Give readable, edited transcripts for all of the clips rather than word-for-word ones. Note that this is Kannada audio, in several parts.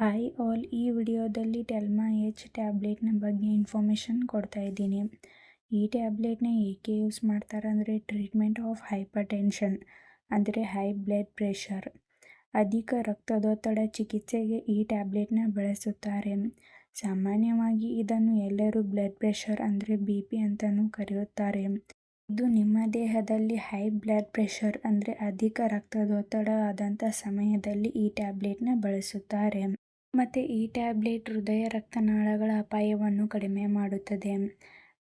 ಹಾಯ್ ಆಲ್, ಈ ವಿಡಿಯೋದಲ್ಲಿ ಟೆಲ್ಮಾ ಎಚ್ ಟ್ಯಾಬ್ಲೆಟ್ನ ಬಗ್ಗೆ ಇನ್ಫಾರ್ಮೇಷನ್ ಕೊಡ್ತಾ ಇದ್ದೀನಿ. ಈ ಟ್ಯಾಬ್ಲೆಟ್ನ ಏಕೆ ಯೂಸ್ ಮಾಡ್ತಾರೆ ಅಂದರೆ ಟ್ರೀಟ್ಮೆಂಟ್ ಆಫ್ ಹೈಪರ್ ಟೆನ್ಷನ್ ಅಂದರೆ ಹೈ ಬ್ಲಡ್ ಪ್ರೆಷರ್, ಅಧಿಕ ರಕ್ತದೊತ್ತಡ ಚಿಕಿತ್ಸೆಗೆ ಈ ಟ್ಯಾಬ್ಲೆಟ್ನ ಬಳಸುತ್ತಾರೆ. ಸಾಮಾನ್ಯವಾಗಿ ಇದನ್ನು ಎಲ್ಲರೂ ಬ್ಲಡ್ ಪ್ರೆಷರ್ ಅಂದರೆ BP ಅಂತಲೂ ಕರೆಯುತ್ತಾರೆ. ಇದು ನಿಮ್ಮ ದೇಹದಲ್ಲಿ ಹೈ ಬ್ಲಡ್ ಪ್ರೆಷರ್ ಅಂದರೆ ಅಧಿಕ ರಕ್ತದೊತ್ತಡ ಆದಂಥ ಸಮಯದಲ್ಲಿ ಈ ಟ್ಯಾಬ್ಲೆಟ್ನ ಬಳಸುತ್ತಾರೆ. ಮತ್ತು ಈ ಟ್ಯಾಬ್ಲೆಟ್ ಹೃದಯ ರಕ್ತನಾಳಗಳ ಅಪಾಯವನ್ನು ಕಡಿಮೆ ಮಾಡುತ್ತದೆ,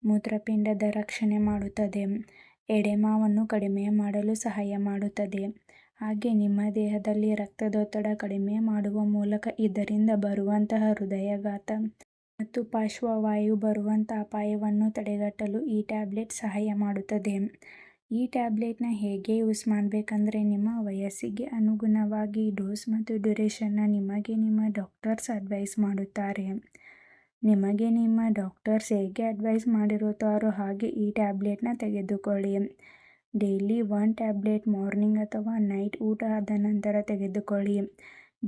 ಮೂತ್ರಪಿಂಡದ ರಕ್ಷಣೆ ಮಾಡುತ್ತದೆ, ಎಡೆಮಾವನ್ನು ಕಡಿಮೆ ಮಾಡಲು ಸಹಾಯ ಮಾಡುತ್ತದೆ. ಹಾಗೆ ನಿಮ್ಮ ದೇಹದಲ್ಲಿ ರಕ್ತದೊತ್ತಡ ಕಡಿಮೆ ಮಾಡುವ ಮೂಲಕ ಇದರಿಂದ ಬರುವಂತಹ ಹೃದಯಾಘಾತ ಮತ್ತು ಪಾರ್ಶ್ವವಾಯು ಬರುವಂಥ ಅಪಾಯವನ್ನು ತಡೆಗಟ್ಟಲು ಈ ಟ್ಯಾಬ್ಲೆಟ್ ಸಹಾಯ ಮಾಡುತ್ತದೆ. ಈ ಟ್ಯಾಬ್ಲೆಟ್ನ ಹೇಗೆ ಯೂಸ್ ಮಾಡಬೇಕಂದ್ರೆ ನಿಮ್ಮ ವಯಸ್ಸಿಗೆ ಅನುಗುಣವಾಗಿ ಡೋಸ್ ಮತ್ತು ಡ್ಯೂರೇಷನ್ನ ನಿಮಗೆ ನಿಮ್ಮ ಡಾಕ್ಟರ್ಸ್ ಅಡ್ವೈಸ್ ಮಾಡುತ್ತಾರೆ. ನಿಮಗೆ ನಿಮ್ಮ ಡಾಕ್ಟರ್ಸ್ ಹೇಗೆ ಅಡ್ವೈಸ್ ಮಾಡಿರುತ್ತಾರೋ ಹಾಗೆ ಈ ಟ್ಯಾಬ್ಲೆಟ್ನ ತೆಗೆದುಕೊಳ್ಳಿ. ಡೈಲಿ 1 ಟ್ಯಾಬ್ಲೆಟ್ ಮಾರ್ನಿಂಗ್ ಅಥವಾ ನೈಟ್ ಊಟ ಆದ ನಂತರ ತೆಗೆದುಕೊಳ್ಳಿ.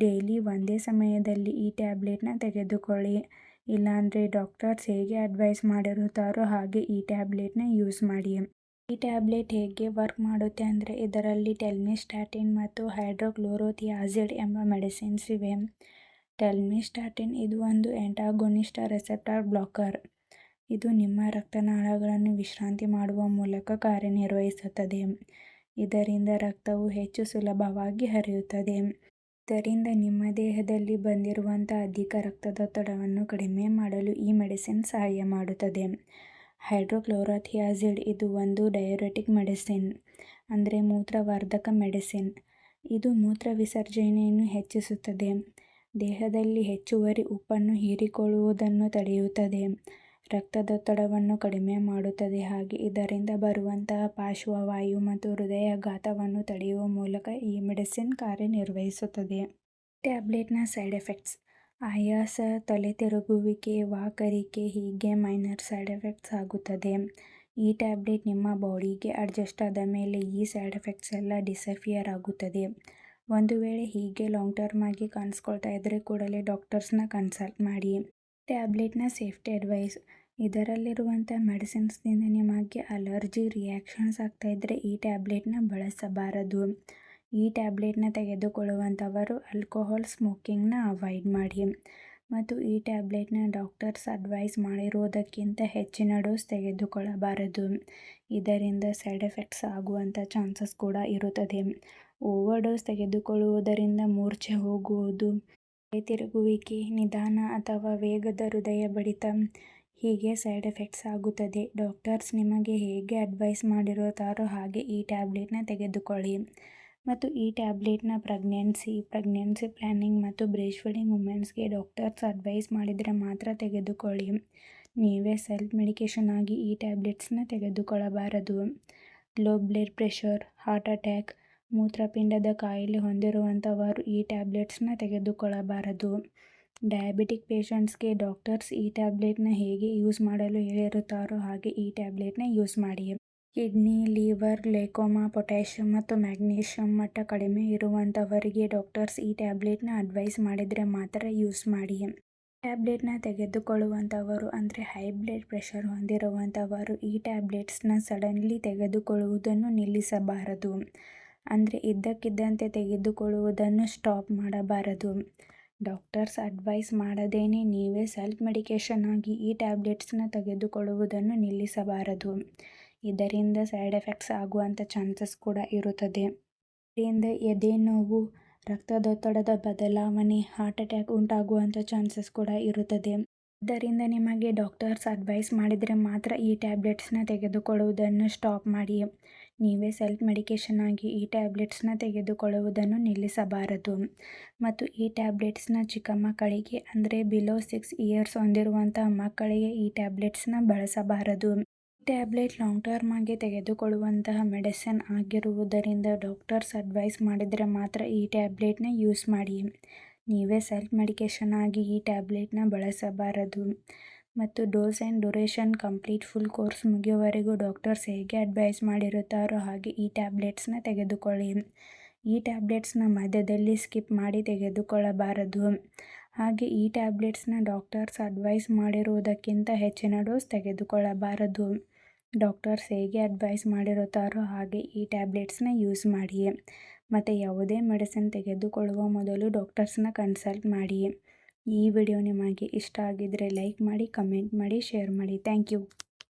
ಡೈಲಿ ಒಂದೇ ಸಮಯದಲ್ಲಿ ಈ ಟ್ಯಾಬ್ಲೆಟ್ನ ತೆಗೆದುಕೊಳ್ಳಿ. ಇಲ್ಲಾಂದರೆ ಡಾಕ್ಟರ್ಸ್ ಹೇಗೆ ಅಡ್ವೈಸ್ ಮಾಡಿರುತ್ತಾರೋ ಹಾಗೆ ಈ ಟ್ಯಾಬ್ಲೆಟ್ನ ಯೂಸ್ ಮಾಡಿ. ಈ ಟ್ಯಾಬ್ಲೆಟ್ ಹೇಗೆ ವರ್ಕ್ ಮಾಡುತ್ತೆ ಅಂದರೆ ಇದರಲ್ಲಿ ಟೆಲ್ಮಿಸ್ಟಾಟಿನ್ ಮತ್ತು ಹೈಡ್ರೋಕ್ಲೋರೋಥಿಯಾಜಿಡ್ ಎಂಬ ಮೆಡಿಸಿನ್ಸ್ ಇವೆ. ಟೆಲ್ಮಿಸ್ಟಾಟಿನ್ ಇದು ಒಂದು ಆ್ಯಂಟಾಗೋನಿಸ್ಟ್ ರೆಸೆಪ್ಟಾರ್ ಬ್ಲಾಕರ್. ಇದು ನಿಮ್ಮ ರಕ್ತನಾಳಗಳನ್ನು ವಿಶ್ರಾಂತಿ ಮಾಡುವ ಮೂಲಕ ಕಾರ್ಯನಿರ್ವಹಿಸುತ್ತದೆ. ಇದರಿಂದ ರಕ್ತವು ಹೆಚ್ಚು ಸುಲಭವಾಗಿ ಹರಿಯುತ್ತದೆ. ಇದರಿಂದ ನಿಮ್ಮ ದೇಹದಲ್ಲಿ ಬಂದಿರುವಂಥ ಅಧಿಕ ರಕ್ತದೊತ್ತಡವನ್ನು ಕಡಿಮೆ ಮಾಡಲು ಈ ಮೆಡಿಸಿನ್ ಸಹಾಯ ಮಾಡುತ್ತದೆ. ಹೈಡ್ರೋಕ್ಲೋರೋಥಿಯಾಜಿಡ್ ಇದು ಒಂದು ಡಯೂರೆಟಿಕ್ ಮೆಡಿಸಿನ್ ಅಂದರೆ ಮೂತ್ರವರ್ಧಕ ಮೆಡಿಸಿನ್. ಇದು ಮೂತ್ರ ವಿಸರ್ಜನೆಯನ್ನು ಹೆಚ್ಚಿಸುತ್ತದೆ, ದೇಹದಲ್ಲಿ ಹೆಚ್ಚುವರಿ ಉಪ್ಪನ್ನು ಹೀರಿಕೊಳ್ಳುವುದನ್ನು ತಡೆಯುತ್ತದೆ, ರಕ್ತದೊತ್ತಡವನ್ನು ಕಡಿಮೆ ಮಾಡುತ್ತದೆ. ಹಾಗೆ ಇದರಿಂದ ಬರುವಂತಹ ಪಾರ್ಶ್ವವಾಯು ಮತ್ತು ಹೃದಯಾಘಾತವನ್ನು ತಡೆಯುವ ಮೂಲಕ ಈ ಮೆಡಿಸಿನ್ ಕಾರ್ಯನಿರ್ವಹಿಸುತ್ತದೆ. ಟ್ಯಾಬ್ಲೆಟ್ನ ಸೈಡ್ ಎಫೆಕ್ಟ್ಸ್: ಆಯಾಸ, ತಲೆ ತಿರುಗುವಿಕೆ, ವಾಕರಿಕೆ ಹೀಗೆ ಮೈನರ್ ಸೈಡ್ ಎಫೆಕ್ಟ್ಸ್ ಆಗುತ್ತದೆ. ಈ ಟ್ಯಾಬ್ಲೆಟ್ ನಿಮ್ಮ ಬಾಡಿಗೆ ಅಡ್ಜಸ್ಟ್ ಆದ ಮೇಲೆ ಈ ಸೈಡ್ ಎಫೆಕ್ಟ್ಸ್ ಎಲ್ಲ ಡಿಸಪಿಯರ್ ಆಗುತ್ತದೆ. ಒಂದು ವೇಳೆ ಹೀಗೆ ಲಾಂಗ್ ಟರ್ಮ್ ಆಗಿ ಕಾಣಿಸ್ಕೊಳ್ತಾ ಇದ್ದರೆ ಕೂಡಲೇ ಡಾಕ್ಟರ್ಸ್ನ ಕನ್ಸಲ್ಟ್ ಮಾಡಿ. ಟ್ಯಾಬ್ಲೆಟ್ನ ಸೇಫ್ಟಿ ಅಡ್ವೈಸ್: ಇದರಲ್ಲಿರುವಂಥ ಮೆಡಿಸಿನ್ಸ್ನಿಂದ ನಿಮಗೆ ಅಲರ್ಜಿ ರಿಯಾಕ್ಷನ್ಸ್ ಆಗ್ತಾ ಇದ್ದರೆ ಈ ಟ್ಯಾಬ್ಲೆಟ್ನ ಬಳಸಬಾರದು. ಈ ಟ್ಯಾಬ್ಲೆಟ್ನ ತೆಗೆದುಕೊಳ್ಳುವಂಥವರು ಆಲ್ಕೋಹಾಲ್ ಸ್ಮೋಕಿಂಗ್ನ ಅವಾಯ್ಡ್ ಮಾಡಿ ಮತ್ತು ಈ ಟ್ಯಾಬ್ಲೆಟ್ನ ಡಾಕ್ಟರ್ಸ್ ಅಡ್ವೈಸ್ ಮಾಡಿರುವುದಕ್ಕಿಂತ ಹೆಚ್ಚಿನ ಡೋಸ್ ತೆಗೆದುಕೊಳ್ಳಬಾರದು. ಇದರಿಂದ ಸೈಡ್ ಎಫೆಕ್ಟ್ಸ್ ಆಗುವಂಥ ಚಾನ್ಸಸ್ ಕೂಡ ಇರುತ್ತದೆ. ಓವರ್ ಡೋಸ್ ತೆಗೆದುಕೊಳ್ಳುವುದರಿಂದ ಮೂರ್ಛೆ ಹೋಗುವುದು, ತಲೆ ತಿರುಗುವಿಕೆ, ನಿಧಾನ ಅಥವಾ ವೇಗದ ಹೃದಯ ಬಡಿತ ಹೀಗೆ ಸೈಡ್ ಎಫೆಕ್ಟ್ಸ್ ಆಗುತ್ತದೆ. ಡಾಕ್ಟರ್ಸ್ ನಿಮಗೆ ಹೇಗೆ ಅಡ್ವೈಸ್ ಮಾಡಿರುತ್ತಾರೋ ಹಾಗೆ ಈ ಟ್ಯಾಬ್ಲೆಟ್ನ ತೆಗೆದುಕೊಳ್ಳಿ. ಮತ್ತು ಈ ಟ್ಯಾಬ್ಲೆಟ್ನ ಪ್ರೆಗ್ನೆನ್ಸಿ ಪ್ಲ್ಯಾನಿಂಗ್ ಮತ್ತು ಬ್ರೆಸ್ಟ್ ಫೀಡಿಂಗ್ ವುಮೆನ್ಸ್ಗೆ ಡಾಕ್ಟರ್ಸ್ ಅಡ್ವೈಸ್ ಮಾಡಿದರೆ ಮಾತ್ರ ತೆಗೆದುಕೊಳ್ಳಿ. ನೀವೇ ಸೆಲ್ಫ್ ಮೆಡಿಕೇಷನ್ ಆಗಿ ಈ ಟ್ಯಾಬ್ಲೆಟ್ಸ್ನ ತೆಗೆದುಕೊಳ್ಳಬಾರದು. Low blood pressure, heart attack, ಮೂತ್ರಪಿಂಡದ ಕಾಯಿಲೆ ಹೊಂದಿರುವಂಥವರು ಈ ಟ್ಯಾಬ್ಲೆಟ್ಸ್ನ ತೆಗೆದುಕೊಳ್ಳಬಾರದು. ಡಯಾಬಿಟಿಕ್ ಪೇಷಂಟ್ಸ್ಗೆ ಡಾಕ್ಟರ್ಸ್ ಈ ಟ್ಯಾಬ್ಲೆಟ್ನ ಹೇಗೆ ಯೂಸ್ ಮಾಡಲು ಹೇಳಿರುತ್ತಾರೋ ಹಾಗೆ ಈ ಟ್ಯಾಬ್ಲೆಟ್ನ ಯೂಸ್ ಮಾಡಿ. ಕಿಡ್ನಿ, ಲಿವರ್, ಗ್ಲೈಕೋಮಾ, ಪೊಟ್ಯಾಷಿಯಂ ಮತ್ತು ಮ್ಯಾಗ್ನೀಷಿಯಂ ಮಟ್ಟ ಕಡಿಮೆ ಇರುವಂಥವರಿಗೆ ಡಾಕ್ಟರ್ಸ್ ಈ ಟ್ಯಾಬ್ಲೆಟ್ನ ಅಡ್ವೈಸ್ ಮಾಡಿದರೆ ಮಾತ್ರ ಯೂಸ್ ಮಾಡಿ. ಟ್ಯಾಬ್ಲೆಟ್ನ ತೆಗೆದುಕೊಳ್ಳುವಂಥವರು ಅಂದರೆ ಹೈ ಬ್ಲಡ್ ಪ್ರೆಷರ್ ಹೊಂದಿರುವಂಥವರು ಈ ಟ್ಯಾಬ್ಲೆಟ್ಸ್ನ ಸಡನ್ಲಿ ತೆಗೆದುಕೊಳ್ಳುವುದನ್ನು ನಿಲ್ಲಿಸಬಾರದು. ಅಂದರೆ ಇದ್ದಕ್ಕಿದ್ದಂತೆ ತೆಗೆದುಕೊಳ್ಳುವುದನ್ನು ಸ್ಟಾಪ್ ಮಾಡಬಾರದು. ಡಾಕ್ಟರ್ಸ್ ಅಡ್ವೈಸ್ ಮಾಡದೇನೆ ನೀವೇ ಸೆಲ್ಫ್ ಮೆಡಿಕೇಷನ್ ಆಗಿ ಈ ಟ್ಯಾಬ್ಲೆಟ್ಸ್ನ ತೆಗೆದುಕೊಳ್ಳುವುದನ್ನು ನಿಲ್ಲಿಸಬಾರದು. ಇದರಿಂದ ಸೈಡ್ ಎಫೆಕ್ಟ್ಸ್ ಆಗುವಂಥ ಚಾನ್ಸಸ್ ಕೂಡ ಇರುತ್ತದೆ. ಇದರಿಂದ ಎದೆ ನೋವು, ರಕ್ತದೊತ್ತಡದ ಬದಲಾವಣೆ, ಹಾರ್ಟ್ ಅಟ್ಯಾಕ್ ಉಂಟಾಗುವಂಥ ಚಾನ್ಸಸ್ ಕೂಡ ಇರುತ್ತದೆ. ಇದರಿಂದ ನಿಮಗೆ ಡಾಕ್ಟರ್ಸ್ ಅಡ್ವೈಸ್ ಮಾಡಿದರೆ ಮಾತ್ರ ಈ ಟ್ಯಾಬ್ಲೆಟ್ಸ್ನ ತೆಗೆದುಕೊಳ್ಳುವುದನ್ನು ಸ್ಟಾಪ್ ಮಾಡಿ. ನೀವೇ ಸೆಲ್ಫ್ ಮೆಡಿಕೇಷನ್ ಆಗಿ ಈ ಟ್ಯಾಬ್ಲೆಟ್ಸ್ನ ತೆಗೆದುಕೊಳ್ಳುವುದನ್ನು ನಿಲ್ಲಿಸಬಾರದು. ಮತ್ತು ಈ ಟ್ಯಾಬ್ಲೆಟ್ಸ್ನ ಚಿಕ್ಕ ಮಕ್ಕಳಿಗೆ ಅಂದರೆ ಬಿಲೋ 6 ಇಯರ್ಸ್ ಹೊಂದಿರುವಂಥ ಮಕ್ಕಳಿಗೆ ಈ ಟ್ಯಾಬ್ಲೆಟ್ಸ್ನ ಬಳಸಬಾರದು. ಈ ಟ್ಯಾಬ್ಲೆಟ್ ಲಾಂಗ್ ಟರ್ಮ್ ಆಗಿ ತೆಗೆದುಕೊಳ್ಳುವಂತಹ ಮೆಡಿಸಿನ್ ಆಗಿರುವುದರಿಂದ ಡಾಕ್ಟರ್ಸ್ ಅಡ್ವೈಸ್ ಮಾಡಿದರೆ ಮಾತ್ರ ಈ ಟ್ಯಾಬ್ಲೆಟ್ನ ಯೂಸ್ ಮಾಡಿ. ನೀವೇ ಸೆಲ್ಫ್ ಮೆಡಿಕೇಷನ್ ಆಗಿ ಈ ಟ್ಯಾಬ್ಲೆಟ್ನ ಬಳಸಬಾರದು. ಮತ್ತು dose and duration complete full course ಮುಗಿಯುವವರೆಗೂ ಡಾಕ್ಟರ್ಸ್ ಹೇಗೆ ಅಡ್ವೈಸ್ ಮಾಡಿರುತ್ತಾರೋ ಹಾಗೆ ಈ ಟ್ಯಾಬ್ಲೆಟ್ಸ್ನ ತೆಗೆದುಕೊಳ್ಳಿ. ಈ ಟ್ಯಾಬ್ಲೆಟ್ಸ್ನ ಮಧ್ಯದಲ್ಲಿ ಸ್ಕಿಪ್ ಮಾಡಿ ತೆಗೆದುಕೊಳ್ಳಬಾರದು. ಹಾಗೆ ಈ ಟ್ಯಾಬ್ಲೆಟ್ಸ್ನ ಡಾಕ್ಟರ್ಸ್ ಅಡ್ವೈಸ್ ಮಾಡಿರುವುದಕ್ಕಿಂತ ಹೆಚ್ಚಿನ ಡೋಸ್ ತೆಗೆದುಕೊಳ್ಳಬಾರದು. ಡಾಕ್ಟರ್ಸ್ ಹೇಗೆ ಅಡ್ವೈಸ್ ಮಾಡಿರುತ್ತಾರೋ ಹಾಗೆ ಈ ಟ್ಯಾಬ್ಲೆಟ್ಸ್ನ ಯೂಸ್ ಮಾಡಿ. ಮತ್ತು ಯಾವುದೇ ಮೆಡಿಸಿನ್ ತೆಗೆದುಕೊಳ್ಳುವ ಮೊದಲು ಡಾಕ್ಟರ್ಸ್ನ ಕನ್ಸಲ್ಟ್ ಮಾಡಿ. ಈ ವಿಡಿಯೋ ನಿಮಗೆ ಇಷ್ಟ ಆಗಿದ್ದರೆ ಲೈಕ್ ಮಾಡಿ, ಕಮೆಂಟ್ ಮಾಡಿ, ಶೇರ್ ಮಾಡಿ. Thank you.